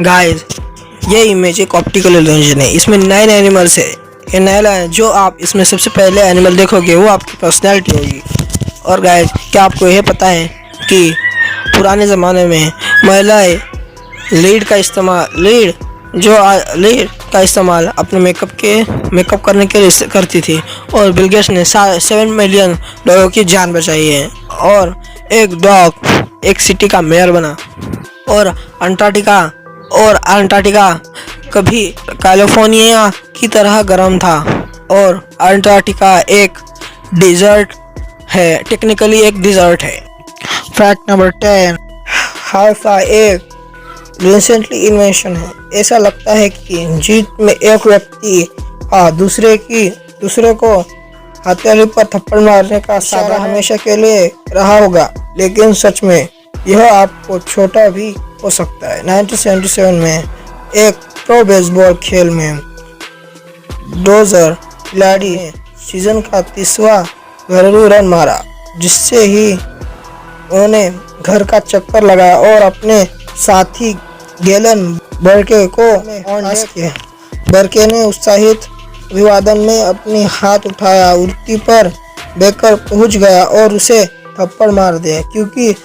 Guys, ये image एक optical illusion है। इसमें 9 एनिमल्स है। ये 9 जो आप इसमें सबसे पहले एनिमल देखोगे वो आपकी पर्सनैलिटी होगी। और गाइस, क्या आपको यह पता है कि पुराने ज़माने में महिलाएं लीड का इस्तेमाल अपने मेकअप करने के लिए करती थी। और बिल गेट्स ने 7 मिलियन लोगों की जान बचाई है। और एक डॉग एक सिटी का मेयर बना। और अंटार्कटिका कभी कैलिफोर्निया की तरह गर्म था। और अंटार्कटिका एक डिजर्ट है, टेक्निकली एक डिजर्ट है। फैक्ट नंबर 10, हाई-फाई एक रिसेंटली इन्वेंशन है। ऐसा लगता है कि जीत में एक व्यक्ति दूसरे को हथेली पर थप्पड़ मारने का सारा हमेशा के लिए रहा होगा, लेकिन सच में यह आपको छोटा भी हो सकता है। 1977 में एक प्रो बेसबॉल खेल में डोजर खिलाड़ी ने सीजन का 30वां घरेलू रन मारा, जिससे ही उन्होंने घर का चक्कर लगाया और अपने साथी गैलन बर्के को पास किया। बर्के ने उत्साहित अभिवादन में अपनी हाथ उठाया, उल्टी पर बैकर पहुंच गया और उसे थप्पड़ मार दिया, क्योंकि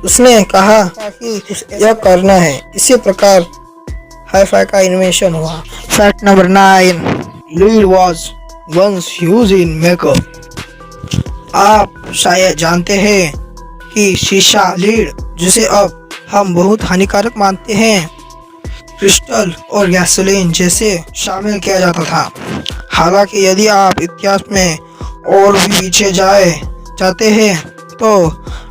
उसने कहा कि यह करना है। इसी प्रकार हाई-फाई का इन्वेंशन हुआ। Fact number 9, lead was once used in makeup. आप शायद जानते हैं कि शीशा लीड, जिसे अब हम बहुत हानिकारक मानते हैं, क्रिस्टल और गैसोलीन जैसे शामिल किया जाता था। हालांकि यदि आप इतिहास में और भी पीछे जाते हैं तो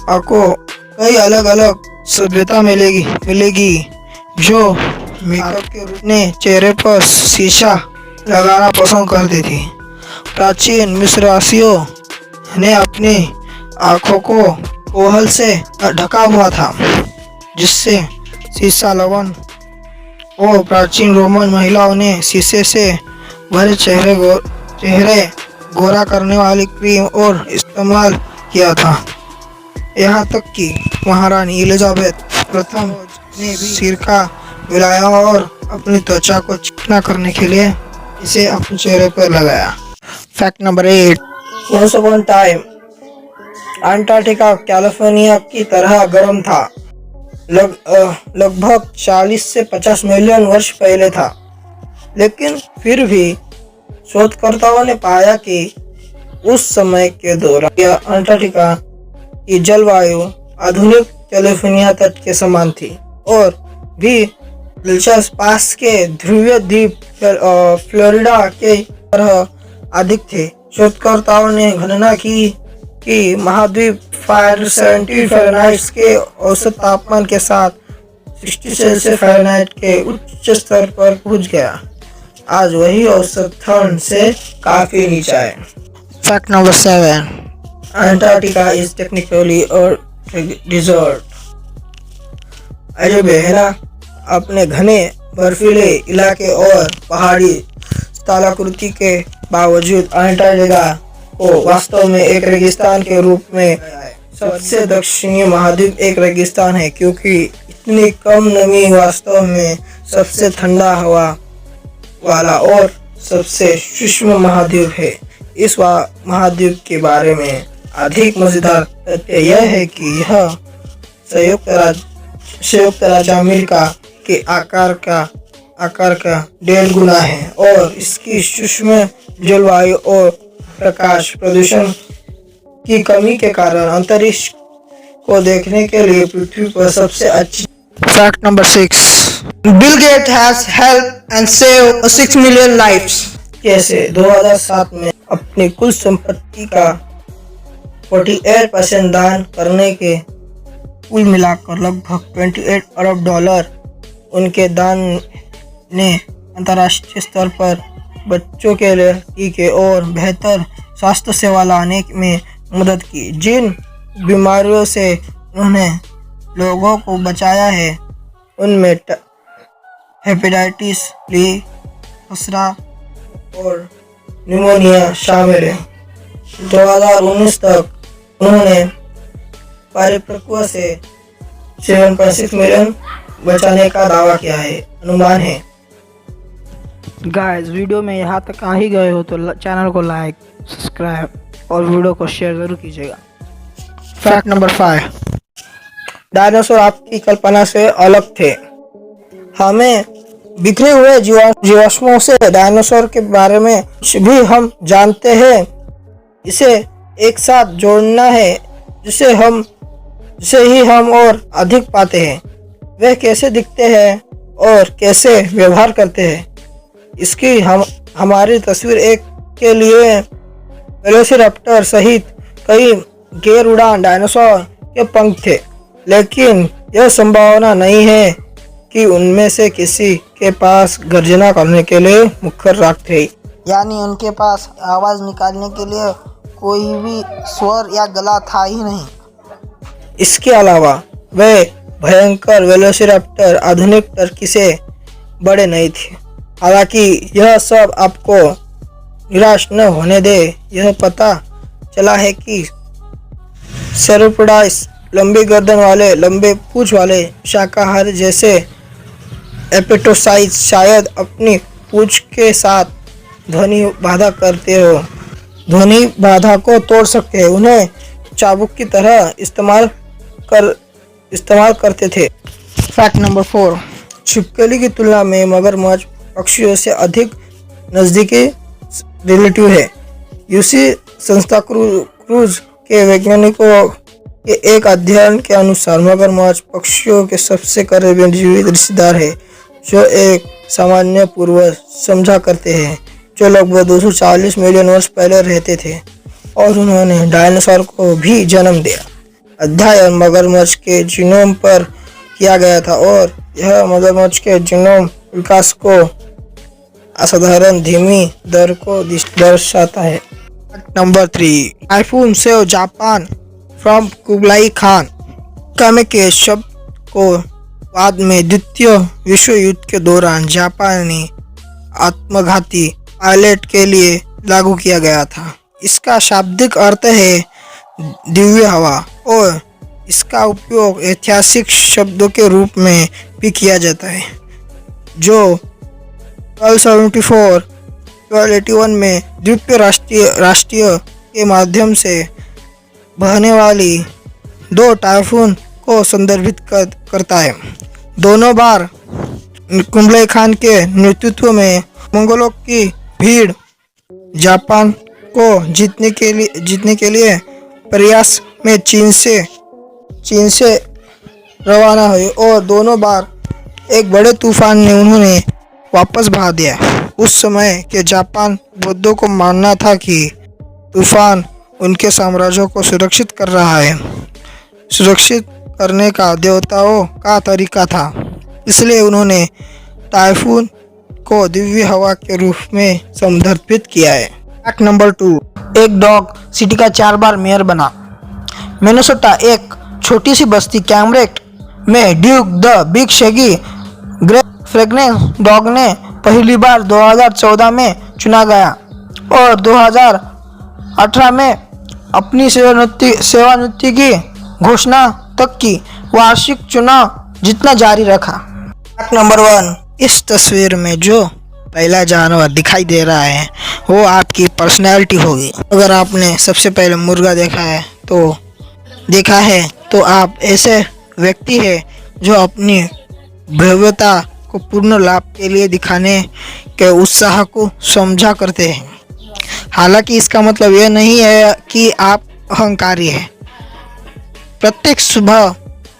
आपको कई अलग अलग सभ्यता मिलेगी जो मेकअप के रूप में चेहरे पर शीशा लगाना पसंद करती थी। प्राचीन मिस्रवासियों ने अपनी आँखों को कोहल से ढका हुआ था, जिससे शीशा लवण। और प्राचीन रोमन महिलाओं ने शीशे से भरे चेहरे गोरा करने वाली क्रीम और इस्तेमाल किया था। यहाँ तक कि महारानी एलिजाबेथ प्रथम ने भी सिरका मिलाया और अपनी त्वचा को चिकना करने के लिए इसे अपने चेहरे पर लगाया। Fact number 8, once upon time Antarctica California की तरह गर्म था। लगभग 40 से 50 मिलियन वर्ष पहले था, लेकिन फिर भी शोधकर्ताओं ने पाया कि उस समय के दौरान अंटार्कटिका की जलवायु आधुनिक कैलिफोर्निया तट के समान थी और भी दिलचस्प पास के ध्रुवीय द्वीप फ्लोरिडा के तरह अधिक थे। शोधकर्ताओं ने गणना की कि महाद्वीप 570 फ़ारेनहाइट के औसत तापमान के साथ 60 सेल्सियस फ़ारेनहाइट के उच्च स्तर पर पहुंच गया। आज वही औसत ठंड से काफी नीचा है। Fact number 7, Antarctica is technically a desert. Ajay Behera अपने घने बर्फीले इलाके और पहाड़ी स्थलाकृति के बावजूद अंटार्कटिका को वास्तव में एक रेगिस्तान के रूप में सबसे दक्षिणी महाद्वीप एक रेगिस्तान है, क्योंकि इतनी कम नमी वास्तव में सबसे ठंडा हवा वाला और सबसे शुष्क महाद्वीप है। इस महाद्वीप के बारे में अधिक मजेदार तथ्य यह है कि यह संयुक्त राज्य अमेरिका के आकार का 1.5 गुना है और इसकी सूक्ष्म जलवायु और प्रकाश प्रदूषण की कमी के कारण अंतरिक्ष को देखने के लिए पृथ्वी पर सबसे अच्छी। Fact number 6, Bill Gate has help and save 6 million lives. कैसे 2007 में अपनी कुल संपत्ति का 48% दान करने के कुल मिलाकर लगभग $28 अरब उनके दान ने अंतर्राष्ट्रीय स्तर पर बच्चों के लिए टीके और बेहतर स्वास्थ्य सेवा लाने में मदद की। जिन बीमारियों से उन्होंने लोगों को बचाया है उनमें हेपेटाइटिस बी, खसरा और निमोनिया शामिल है। 2019 तक उन्होंने परिपक्व से 7.6 मिलियन बचाने का दावा किया है, अनुमान है। गाइस, वीडियो में यहाँ तक आ ही गए हो तो चैनल को लाइक, सब्सक्राइब और वीडियो को शेयर ज़रूर कीजिएगा। फैक्ट नंबर 5, डायनासोर आपकी कल्पना से अलग थे। हमें बिखरे हुए जीवाश्मों से डायनासोर के बारे में कुछ भी हम जानते हैं, इसे एक साथ जोड़ना है जिसे ही हम और अधिक पाते हैं। वे कैसे दिखते हैं और कैसे व्यवहार करते हैं, इसकी हमारी तस्वीर एक के लिए वेलोसिरैप्टर सहित कई गैर उड़ान डायनासोर के पंख थे, लेकिन यह संभावना नहीं है कि उनमें से किसी के पास गर्जना करने के लिए मुखर राख थे, यानी उनके पास आवाज निकालने के लिए कोई भी स्वर या गला था ही नहीं। इसके अलावा वे भयंकर वेलोसिरैप्टर आधुनिक टर्की से बड़े नहीं थे। हालांकि यह सब आपको निराश न होने दे। यह पता चला है कि सेरोपोड्स लंबी गर्दन वाले, लंबे पूंछ वाले शाकाहारी जैसे एपेटोसाइड शायद अपनी पूंछ के साथ ध्वनि बाधा को तोड़ सकते हैं, उन्हें चाबुक की तरह इस्तेमाल करते थे। फैक्ट नंबर 4, छिपकली की तुलना में मगरमच्छ पक्षियों से अधिक नज़दीकी रिलेटिव है। यूसी संस्था क्रूज के वैज्ञानिकों के एक अध्ययन के अनुसार मगरमच्छ पक्षियों के सबसे करीबी जीवित रिश्तेदार है, जो एक सामान्य पूर्वज समझा करते हैं, जो लगभग 240 मिलियन वर्ष पहले रहते थे और उन्होंने डायनासोर को भी जन्म दिया। अध्ययन मगरमच्छ के जीनोम पर किया गया था और यह मगरमच्छ के जीनोम विकास को असाधारण धीमी दर को दर्शाता है। Number 3, typhoon save Japan from Kublai Khan. कामे के शब्द को बाद में द्वितीय विश्व युद्ध के दौरान जापानी आत्मघाती पायलट के लिए लागू किया गया था। इसका शाब्दिक अर्थ है दिव्य हवा और इसका उपयोग ऐतिहासिक शब्दों के रूप में भी किया जाता है, जो 1274-1281 में द्वीप राष्ट्रीय के माध्यम से बहने वाली 2 टाइफून को संदर्भित करता है। दोनों बार कुबलाई खान के नेतृत्व में मंगोलों की भीड़ जापान को जीतने के लिए प्रयास में चीन से रवाना हुए और दोनों बार एक बड़े तूफान ने उन्होंने वापस भगा दिया। उस समय के जापान बौद्धों को मानना था कि तूफान उनके साम्राज्य को सुरक्षित कर रहा है, सुरक्षित करने का देवताओं का तरीका था, इसलिए उन्होंने टाइफून को दिव्य हवा के रूप में संदर्भित किया है। फैक्ट नंबर 2, एक डॉग सिटी का 4 बार मेयर बना। मिनेसोटा एक छोटी सी बस्ती कैमरेट में Duke the big Shaggy great fragrance dog ने पहली बार 2014 में चुना गया और 2018 में अपनी सेवानिवृत्ति की घोषणा तक की वार्षिक चुनाव जीतना जारी रखा। फैक्ट नंबर 1, इस तस्वीर में जो पहला जानवर दिखाई दे रहा है वो आपकी पर्सनैलिटी होगी। अगर आपने सबसे पहले मुर्गा देखा है तो आप ऐसे व्यक्ति हैं जो अपनी भव्यता को पूर्ण लाभ के लिए दिखाने के उत्साह को समझा करते हैं। हालांकि इसका मतलब यह नहीं है कि आप अहंकारी हैं। प्रत्येक सुबह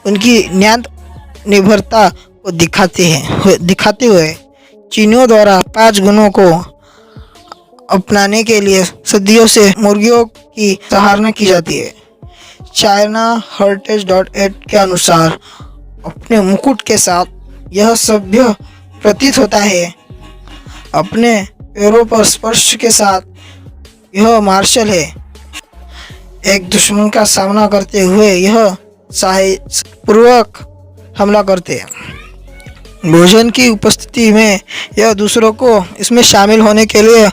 उनकी न्याय निर्भरता को दिखाते हुए चीनियों द्वारा 5 गुणों को अपनाने के लिए सदियों से मुर्गियों की सराहना की जाती है। ChinaHeritage.8 के अनुसार अपने मुकुट के साथ यह सभ्य प्रतीत होता है। अपने पैरों पर स्पर्श के साथ यह मार्शल है। एक दुश्मन का सामना करते हुए यह साहसपूर्वक हमला करते हैं। भोजन की उपस्थिति में यह दूसरों को इसमें शामिल होने के लिए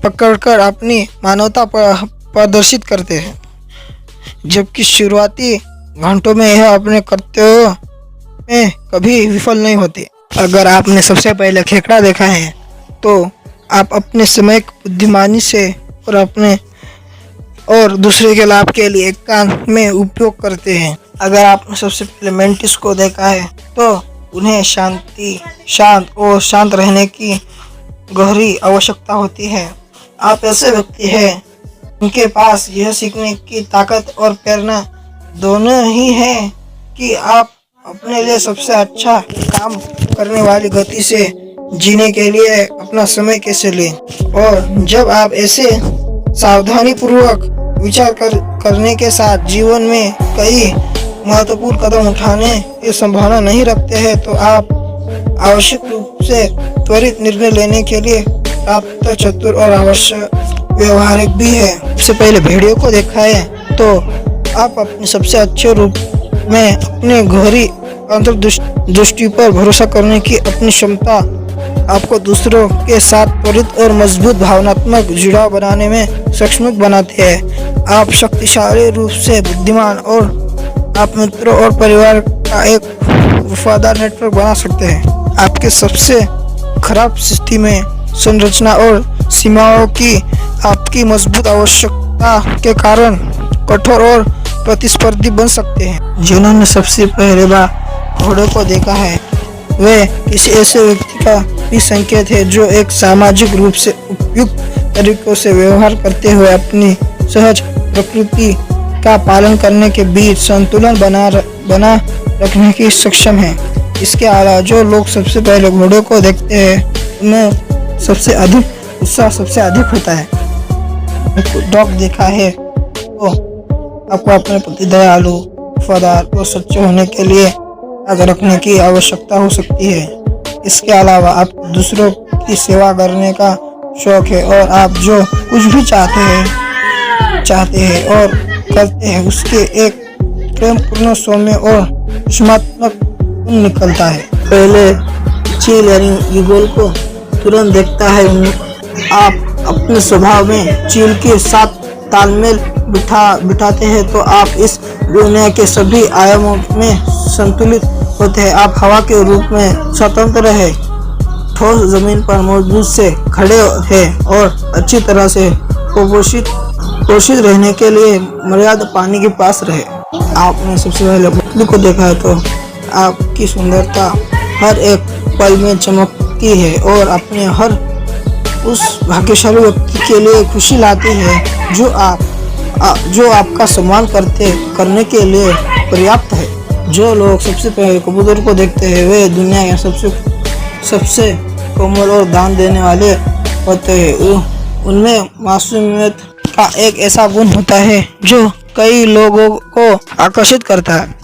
पकड़कर अपनी मानवता प्रदर्शित करते हैं, जबकि शुरुआती घंटों में यह अपने कर्तव्यों में कभी विफल नहीं होते। अगर आपने सबसे पहले खेकड़ा देखा है तो आप अपने समय को बुद्धिमानी से और अपने और दूसरे के लाभ के लिए एकांत में उपयोग करते हैं। अगर आपने सबसे पहले मेंटिस को देखा है तो उन्हें शांत रहने की गहरी आवश्यकता होती है। आप ऐसे व्यक्ति हैं उनके पास यह सीखने की ताकत और प्रेरणा दोनों ही है कि आप अपने लिए सबसे अच्छा काम करने वाली गति से जीने के लिए अपना समय कैसे लें। और जब आप ऐसे सावधानी पूर्वक विचार करने के साथ जीवन में कई महत्वपूर्ण कदम उठाने की संभावना नहीं रखते हैं तो आप आवश्यक रूप से त्वरित निर्णय लेने के लिए प्राप्त चतुर और आवश्यक व्यवहारिक भी है। सबसे पहले वीडियो को देखा है तो आप अपने सबसे अच्छे रूप में अपने गहरी अंतर्दृष्टि पर भरोसा करने की अपनी क्षमता आपको दूसरों के साथ त्वरित और मजबूत भावनात्मक जुड़ाव बनाने में सक्षम बनाते हैं। आप शक्तिशाली रूप से बुद्धिमान और आप मित्रों और परिवार का एक वफादार नेटवर्क बना सकते हैं। आपके सबसे खराब स्थिति में संरचना और सीमाओं की आपकी मजबूत आवश्यकता के कारण कठोर और प्रतिस्पर्धी बन सकते हैं। जिन्होंने सबसे पहले बार घोड़े को देखा है वे किसी ऐसे व्यक्ति का भी संकेत है जो एक सामाजिक रूप से उपयुक्त तरीकों से व्यवहार करते हुए अपनी सहज प्रकृति का पालन करने के बीच संतुलन बना रखने की सक्षम है। इसके अलावा जो लोग सबसे पहले घोड़े को देखते हैं उनमें सबसे अधिक उत्साह सबसे अधिक होता है। डॉग देखा है तो आपको अपने प्रति दयालु, वफादार और सच्चे होने के लिए याद रखने की आवश्यकता हो सकती है। इसके अलावा आपको दूसरों की सेवा करने का शौक है और आप जो कुछ भी चाहते हैं और करते हैं उसके एक प्रेमपूर्ण सौम्य और रचनात्मक गुण निकलता है। पहले चील यानी ईगल को तुरंत देखता है। आप अपने स्वभाव में चील के साथ तालमेल बिठाते हैं तो आप इस दुनिया के सभी आयामों में संतुलित होते हैं। आप हवा के रूप में स्वतंत्र है, ठोस जमीन पर मजबूत से खड़े हैं और अच्छी तरह से पोषित रहने के लिए मर्यादा पानी के पास रहे। आपने सबसे पहले पुतली को देखा है तो आपकी सुंदरता हर एक पल में चमकती है और अपने हर उस भाग्यशाली व्यक्ति के लिए खुशी लाती है जो आपका सम्मान करने के लिए पर्याप्त है। जो लोग सबसे पहले कबूतर को देखते हैं वे दुनिया के सबसे कोमल और दान देने वाले होते हैं। उनमें मासूमियत का एक ऐसा गुण होता है जो कई लोगों को आकर्षित करता है।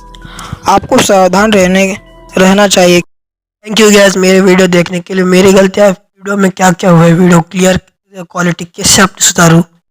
आपको सावधान रहना चाहिए। थैंक यू गाइस मेरे वीडियो देखने के लिए। मेरी गलतियाँ वीडियो में क्या क्या हुआ है, वीडियो क्लियर क्वालिटी कैसे आप सुधारूं